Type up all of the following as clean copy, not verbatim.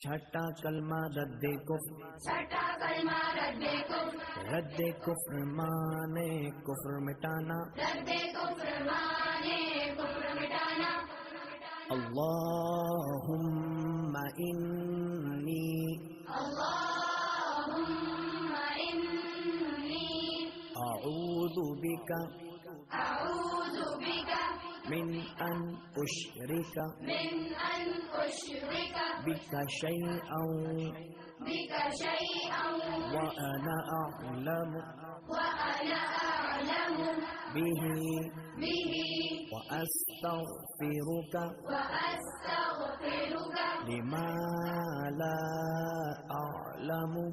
छठा कलमा रद्दे कुफ्र, छठा कलमा रद्दे कुफ्र, रद्दे कुफ्र माने कुफ्र मिटाना, रद्दे कुफ्र माने कुफ्र मिटाना। अल्लाहुम्मा इन्नी, अल्लाहुम्मा इन्नी अऊज़ु बिका, अऊज़ु बिका मिन अन उश्रिका बिका शैअन व अना अअलमु बिही व अस्तग़फिरुका लिमा ला अअलमु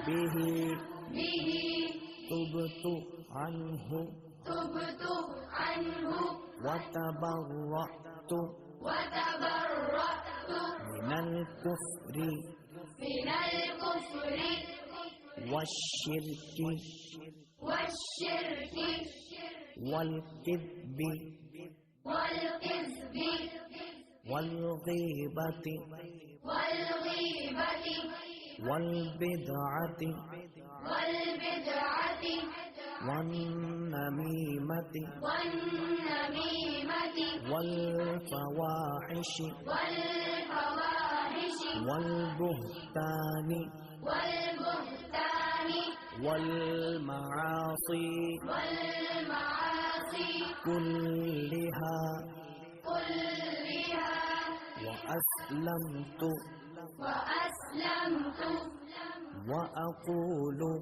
बिही तुबतु अन्हु व तबर्रअतु मिनल कुफ्रि वश्शिर्कि वल किज़्बि वल ग़ीबति वल बिदअति वन नमीमति वल फवाहिशि वल बुहतानि वल मआसी कुल्लिहा व अस्लमतु व अक़ूलु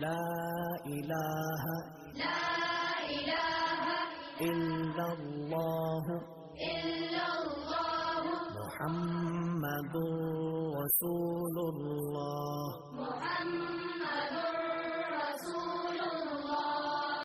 ला इलाहा इल्लल्लाहु मुहम्मदुर रसूलुल्लाह।